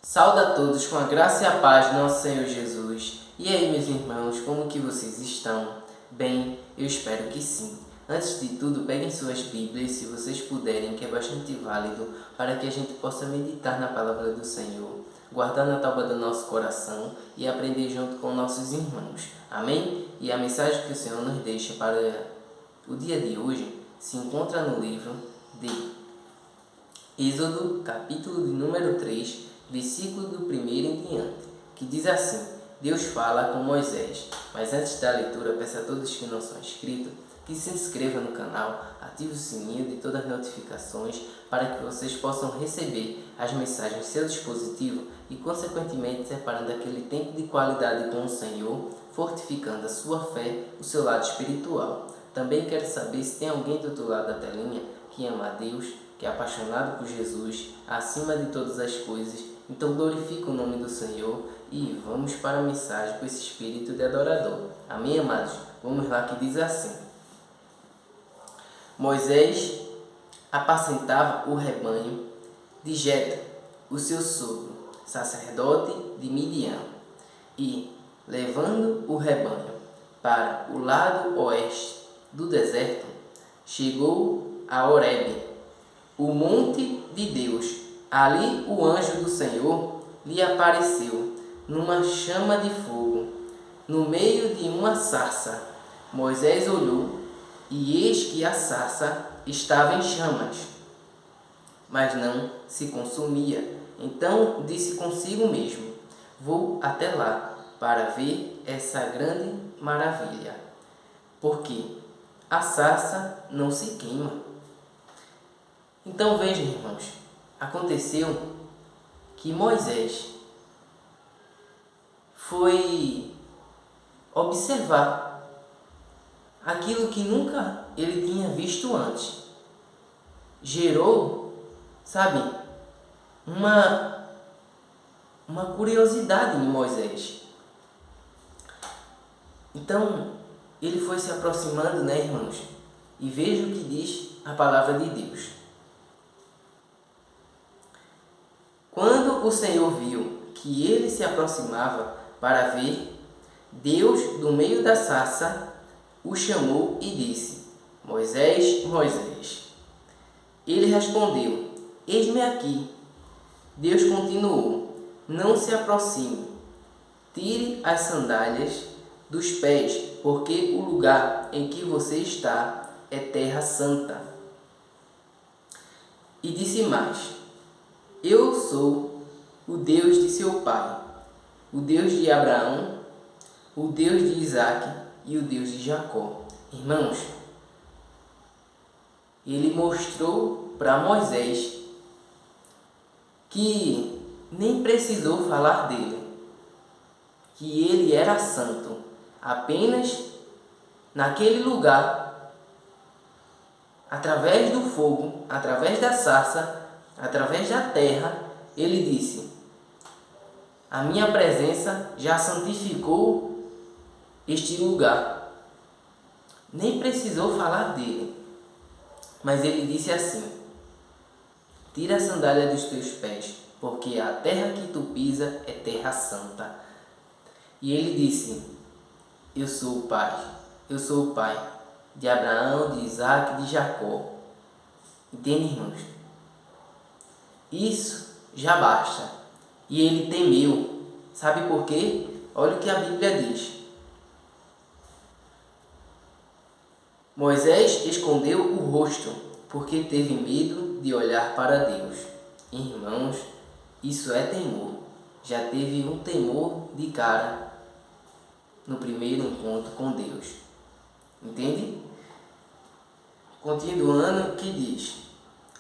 Saúde a todos com a graça e a paz do nosso Senhor Jesus. E aí, meus irmãos, como que vocês estão? Bem, eu espero que sim. Antes de tudo, peguem suas Bíblias, se vocês puderem, que é bastante válido, para que a gente possa meditar na palavra do Senhor, guardar na tábua do nosso coração e aprender junto com nossos irmãos. Amém? E a mensagem que o Senhor nos deixa para o dia de hoje se encontra no livro de Êxodo, capítulo de número 3, versículo do 1 em diante, que diz assim: Deus fala com Moisés. Mas antes da leitura, peço a todos que não são inscritos que se inscrevam no canal, ative o sininho de todas as notificações para que vocês possam receber as mensagens em seu dispositivo e, consequentemente, separando aquele tempo de qualidade com o Senhor, fortificando a sua fé, o seu lado espiritual. Também quero saber se tem alguém do outro lado da telinha que ama a Deus, que é apaixonado por Jesus, acima de todas as coisas. Então glorifica o nome do Senhor e vamos para a mensagem com esse espírito de adorador. Amém, amados? Vamos lá, que diz assim: Moisés apacentava o rebanho de Jetro, o seu sogro, sacerdote de Midian, e, levando o rebanho para o lado oeste do deserto, chegou a Horebe, o monte de Deus. Ali o anjo do Senhor lhe apareceu numa chama de fogo, no meio de uma sarça. Moisés olhou, e eis que a sarça estava em chamas, mas não se consumia. Então disse consigo mesmo: Vou até lá para ver essa grande maravilha, porque a sarça não se queima. Então vejam, irmãos, aconteceu que Moisés foi observar aquilo que nunca ele tinha visto antes. Gerou, sabe, uma curiosidade em Moisés. Então, ele foi se aproximando, né, irmãos? E veja o que diz a palavra de Deus. Quando o Senhor viu que ele se aproximava para ver, Deus, do meio da sarça, o chamou e disse: Moisés, Moisés. Ele respondeu: Eis-me aqui. Deus continuou: Não se aproxime. Tire as sandálias dos pés, porque o lugar em que você está é terra santa. E disse mais: Eu sou o Deus de seu pai, o Deus de Abraão, o Deus de Isaque e o Deus de Jacó. Irmãos, ele mostrou para Moisés que nem precisou falar dele, que ele era santo. Apenas naquele lugar, através do fogo, através da sarça, através da terra, ele disse: a minha presença já santificou este lugar. Nem precisou falar dele, mas ele disse assim: tira a sandália dos teus pés, porque a terra que tu pisa é terra santa. E ele disse: eu sou o pai de Abraão, de Isaque e de Jacó. Entende, irmãos? Isso já basta. E ele temeu. Sabe por quê? Olha o que a Bíblia diz. Moisés escondeu o rosto, porque teve medo de olhar para Deus. Irmãos, isso é temor. Já teve um temor de cara no primeiro encontro com Deus. Entende? Continuando, que diz: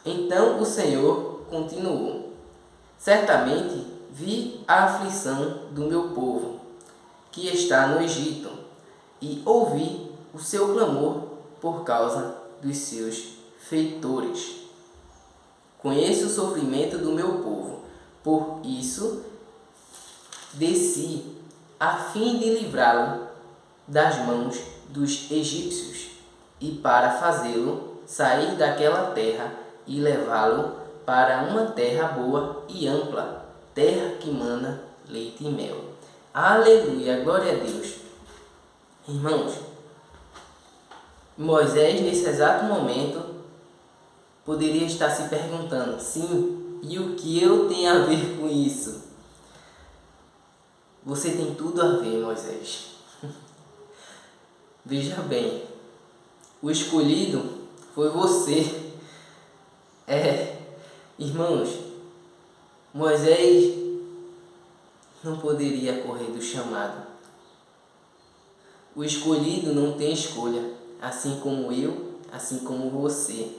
Então o Senhor continuou: certamente vi a aflição do meu povo, que está no Egito, e ouvi o seu clamor por causa dos seus feitores. Conheço o sofrimento do meu povo, por isso desci a fim de livrá-lo das mãos dos egípcios e para fazê-lo sair daquela terra e levá-lo para uma terra boa e ampla, terra que mana leite e mel. Aleluia, glória a Deus. Irmãos, Moisés, nesse exato momento, poderia estar se perguntando: sim, e o que eu tenho a ver com isso? Você tem tudo a ver, Moisés. Veja bem, o escolhido foi você. Irmãos, Moisés não poderia correr do chamado. O escolhido não tem escolha, assim como eu, assim como você.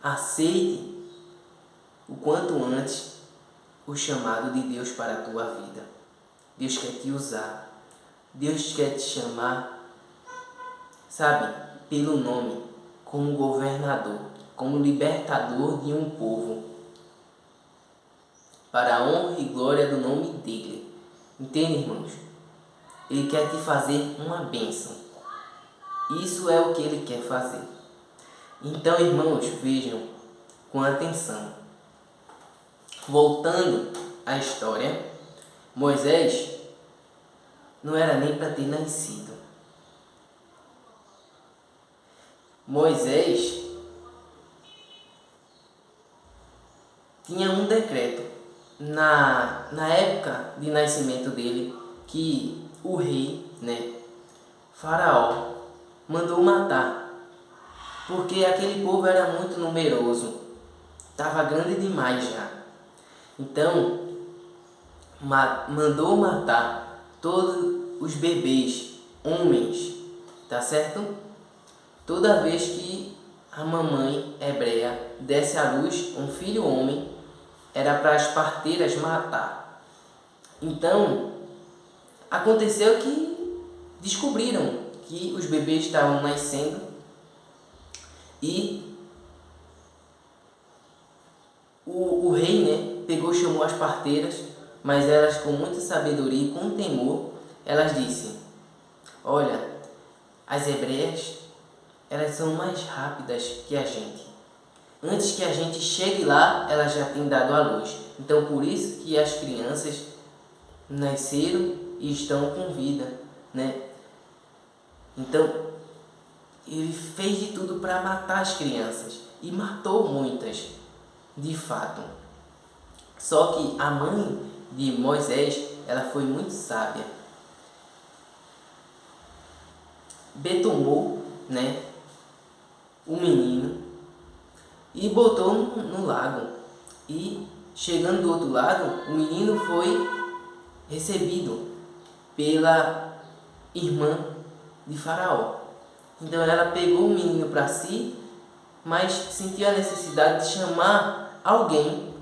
Aceite o quanto antes o chamado de Deus para a tua vida. Deus quer te usar. Deus quer te chamar, sabe, pelo nome, como governador, como libertador de um povo, para a honra e glória do nome dele. Entende, irmãos? Ele quer te fazer uma bênção. Isso é o que ele quer fazer. Então, irmãos, vejam com atenção. Voltando à história, Moisés não era nem para ter nascido. Moisés tinha um decreto na época de nascimento dele, que o rei, Faraó, mandou matar, porque aquele povo era muito numeroso, estava grande demais já. Então, mandou matar todos os bebês, homens, tá certo? Toda vez que a mamãe hebreia desse à luz um filho homem, era para as parteiras matar. Então, aconteceu que descobriram que os bebês estavam nascendo e o rei, pegou, chamou as parteiras, mas elas, com muita sabedoria e com temor, elas disseram: olha, as hebreias, elas são mais rápidas que a gente. Antes que a gente chegue lá, elas já têm dado à luz. Então, por isso que as crianças nasceram e estão com vida, Então, ele fez de tudo para matar as crianças. E matou muitas, de fato. Só que a mãe de Moisés, ela foi muito sábia. Betumou, o menino e botou no lago. E chegando do outro lado, o menino foi recebido pela irmã de Faraó. Então ela pegou o menino para si, mas sentiu a necessidade de chamar alguém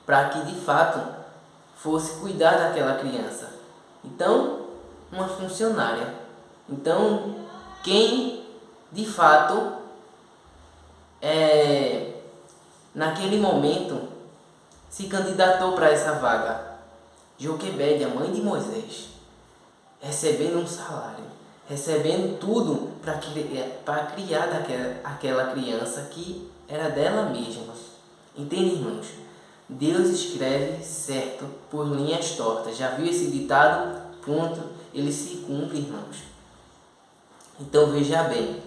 para que de fato fosse cuidar daquela criança. Então, uma funcionária. Então, quem de fato naquele momento se candidatou para essa vaga? Joquebede, a mãe de Moisés, recebendo um salário, recebendo tudo para criar aquela criança que era dela mesma. Entende, irmãos? Deus escreve certo por linhas tortas. Já viu esse ditado? Pronto, ele se cumpre, irmãos. Então veja bem,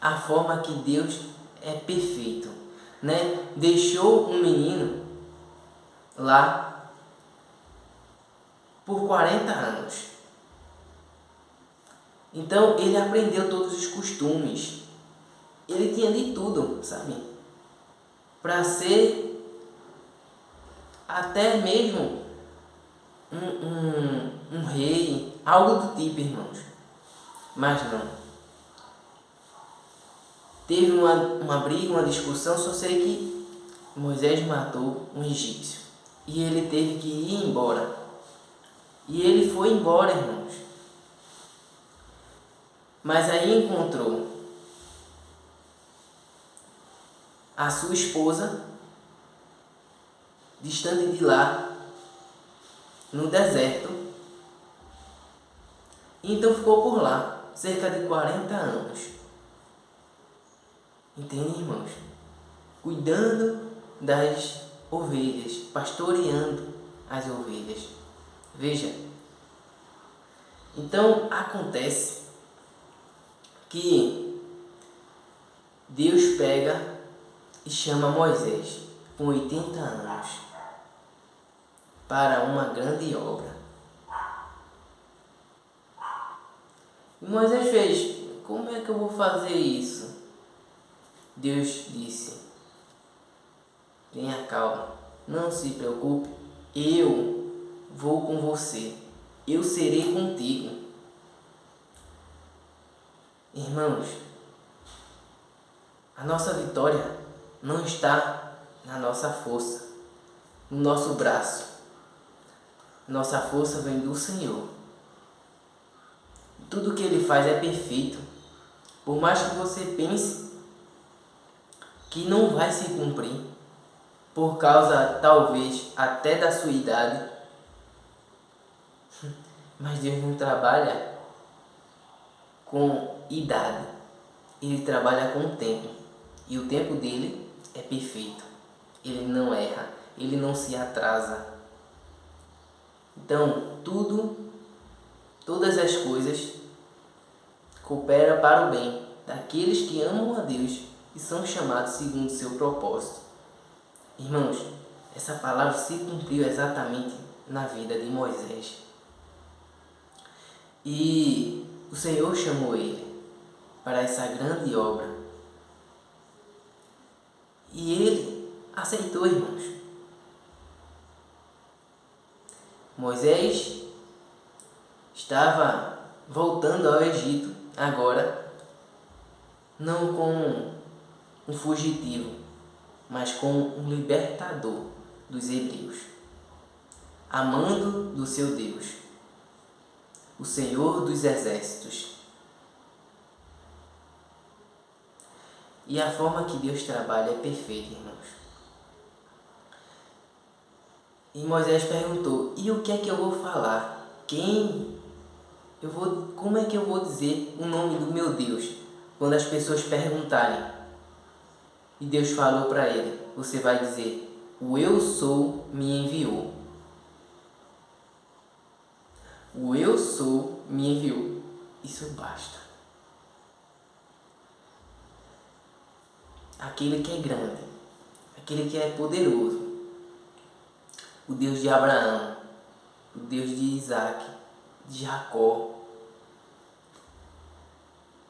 a forma que Deus é perfeito, Deixou um menino lá por 40 anos. Então ele aprendeu todos os costumes. Ele tinha de tudo, sabe? Para ser até mesmo um rei, algo do tipo, irmãos. Mas não. Teve uma briga, uma discussão, só sei que Moisés matou um egípcio. E ele teve que ir embora. E ele foi embora, irmãos. Mas aí encontrou a sua esposa, distante de lá, no deserto. E então ficou por lá, cerca de 40 anos. Entende, irmãos? Cuidando das ovelhas, pastoreando as ovelhas. Veja, então acontece que Deus pega e chama Moisés com 80 anos para uma grande obra. E Moisés fez: como é que eu vou fazer isso? Deus disse: tenha calma, não se preocupe, eu vou com você, eu serei contigo. Irmãos, a nossa vitória não está na nossa força, no nosso braço. Nossa força vem do Senhor. Tudo que Ele faz é perfeito. Por mais que você pense que não vai se cumprir, por causa talvez até da sua idade, mas Deus não trabalha com idade, Ele trabalha com o tempo, e o tempo dele é perfeito. Ele não erra, ele não se atrasa. Então, todas as coisas cooperam para o bem daqueles que amam a Deus e são chamados segundo o seu propósito. Irmãos, essa palavra se cumpriu exatamente na vida de Moisés. E o Senhor chamou ele para essa grande obra. E ele aceitou, irmãos. Moisés estava voltando ao Egito agora, não como um fugitivo, mas como um libertador dos hebreus, amando do seu Deus, o Senhor dos exércitos. E a forma que Deus trabalha é perfeita, irmãos. E Moisés perguntou: e o que é que eu vou falar? Como é que eu vou dizer o nome do meu Deus quando as pessoas perguntarem? E Deus falou para ele: você vai dizer: o Eu Sou me enviou. O Eu Sou me enviou. Isso basta. Aquele que é grande, aquele que é poderoso, o Deus de Abraão, o Deus de Isaac, de Jacó.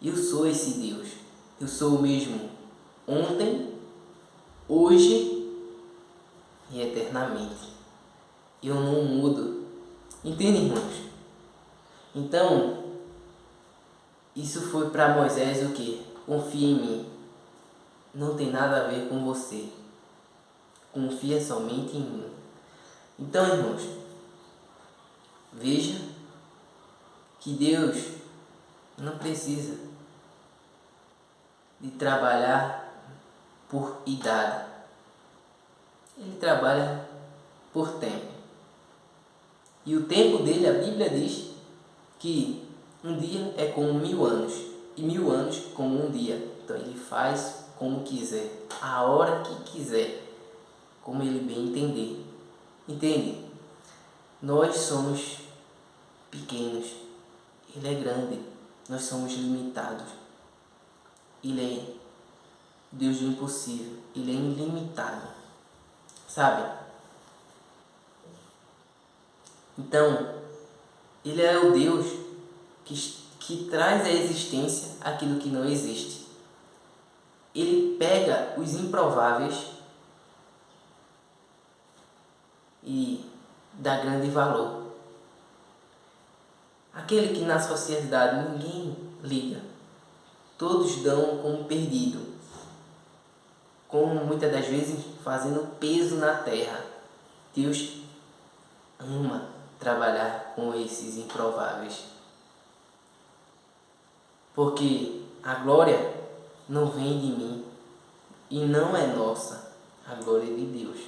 Eu sou esse Deus. Eu sou o mesmo ontem, hoje e eternamente. Eu não mudo. Entende, irmãos? Então, isso foi para Moisés o quê? Confia em mim. Não tem nada a ver com você. Confia somente em mim. Então, irmãos, veja que Deus não precisa de trabalhar por idade. Ele trabalha por tempo. E o tempo dele, a Bíblia diz que um dia é como 1000 anos e 1000 anos como um dia. Então ele faz como quiser, a hora que quiser, como ele bem entender. Entende? Nós somos pequenos, ele é grande, nós somos limitados. Ele é Deus do impossível, ele é ilimitado, sabe? Então, ele é o Deus que traz à existência aquilo que não existe. Ele pega os improváveis e dá grande valor. Aquele que na sociedade ninguém liga, todos dão como perdido, como muitas das vezes fazendo peso na terra. Deus ama trabalhar com esses improváveis, porque a glória não vem de mim e não é nossa, a glória é de Deus.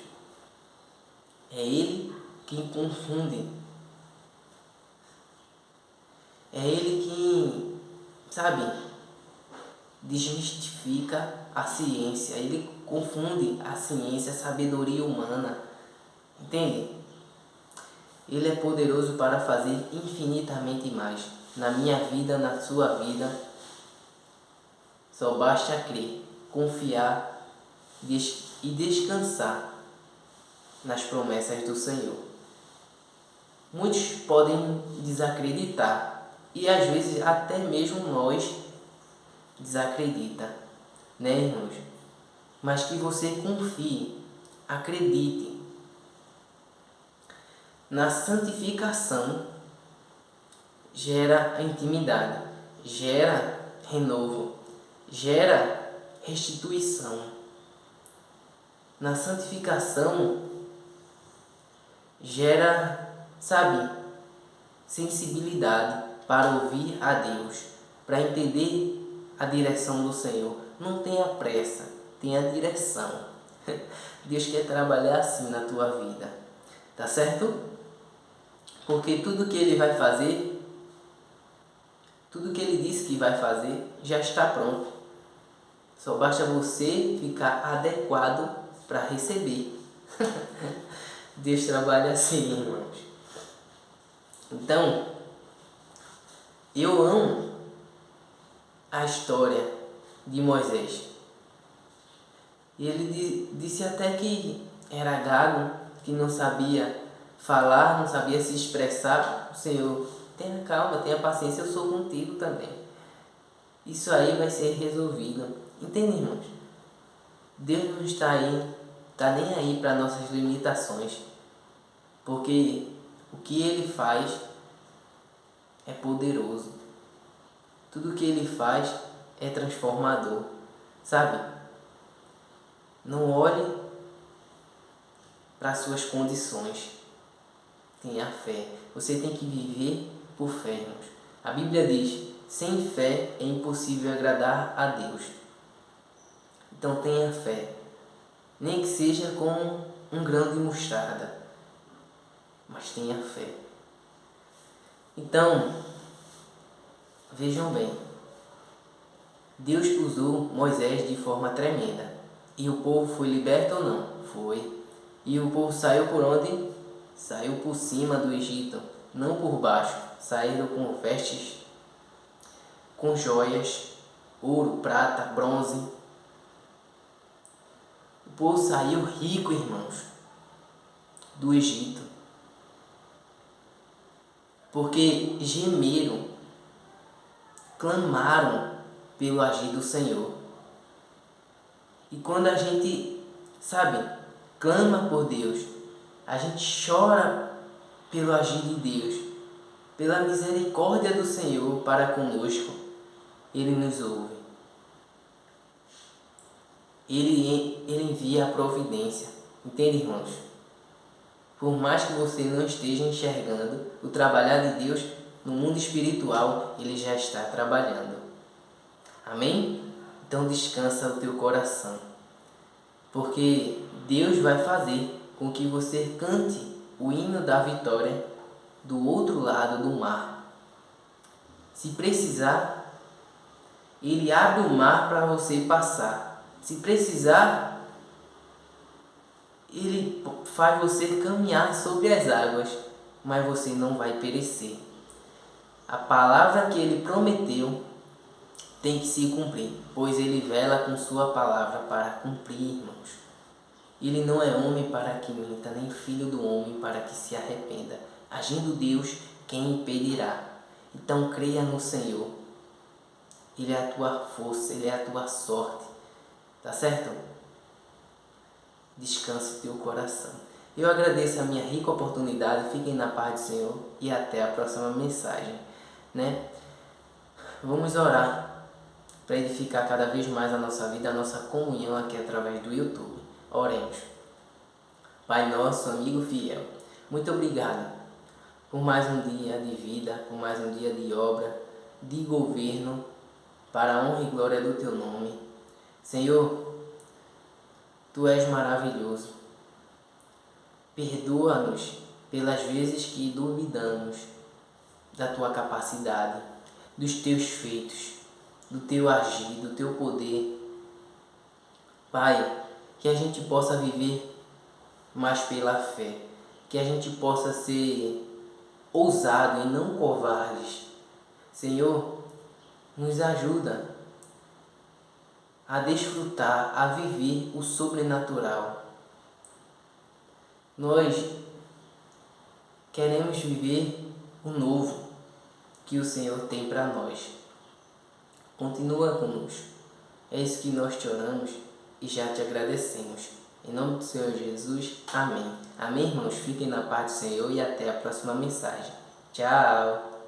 É Ele quem confunde, é Ele quem, sabe, desmistifica a ciência, ele confunde a ciência, a sabedoria humana, entende? Ele é poderoso para fazer infinitamente mais na minha vida, na sua vida. Só basta crer, confiar e descansar nas promessas do Senhor. Muitos podem desacreditar e às vezes até mesmo nós desacredita, né, irmãos? Mas que você confie, acredite. Na santificação gera a intimidade, gera renovo, gera restituição. Na santificação gera, sensibilidade para ouvir a Deus, para entender a direção do Senhor. Não tenha pressa, tenha direção. Deus quer trabalhar assim na tua vida, tá certo? Porque tudo que Ele vai fazer, tudo que Ele disse que vai fazer, já está pronto. Só basta você ficar adequado para receber. Deus trabalha assim, irmãos. Então, eu amo a história de Moisés. Ele disse até que era gago, que não sabia falar, não sabia se expressar. O Senhor, tenha calma, tenha paciência, eu sou contigo também. Isso aí vai ser resolvido. Entende, irmãos? Deus não está nem aí para nossas limitações. Porque o que Ele faz é poderoso. Tudo que Ele faz é transformador. Não olhe para suas condições. Tenha fé. Você tem que viver por fé, irmãos. A Bíblia diz: sem fé é impossível agradar a Deus. Então tenha fé. Nem que seja com um grão de mostarda. Mas tenha fé. Então, vejam bem. Deus usou Moisés de forma tremenda. E o povo foi liberto ou não? Foi. E o povo saiu por onde? Saiu por cima do Egito, não por baixo. Saíram com vestes, com joias, ouro, prata, bronze. O povo saiu rico, irmãos, do Egito. Porque gemeram, clamaram pelo agir do Senhor. E quando a gente, clama por Deus, a gente chora pelo agir de Deus, pela misericórdia do Senhor para conosco, Ele nos ouve. Ele envia a providência. Entende, irmãos? Por mais que você não esteja enxergando o trabalhar de Deus no mundo espiritual, Ele já está trabalhando. Amém? Então descansa o teu coração. Porque Deus vai fazer com que você cante o hino da vitória do outro lado do mar. Se precisar, Ele abre o mar para você passar. Se precisar, Ele faz você caminhar sobre as águas, mas você não vai perecer. A palavra que Ele prometeu tem que se cumprir, pois Ele vela com sua palavra para cumprir, irmãos. Ele não é homem para que minta, nem filho do homem para que se arrependa. Agindo Deus, quem impedirá? Então creia no Senhor. Ele é a tua força, Ele é a tua sorte. Tá certo? Descanse teu coração. Eu agradeço a minha rica oportunidade. Fiquem na paz do Senhor e até a próxima mensagem, né? Vamos orar para edificar cada vez mais a nossa vida, a nossa comunhão aqui através do YouTube. Oremos. Pai nosso, amigo fiel, muito obrigado por mais um dia de vida, por mais um dia de obra, de governo, para a honra e glória do Teu nome. Senhor, Tu és maravilhoso. Perdoa-nos pelas vezes que duvidamos da Tua capacidade, dos Teus feitos. do Teu agir, do Teu poder. Pai, que a gente possa viver mais pela fé, que a gente possa ser ousado e não covardes. Senhor, nos ajuda a desfrutar, a viver o sobrenatural. Nós queremos viver o novo que o Senhor tem para nós. Continua conosco. É isso que nós te oramos e já te agradecemos. Em nome do Senhor Jesus, amém. Amém, irmãos? Fiquem na paz do Senhor e até a próxima mensagem. Tchau!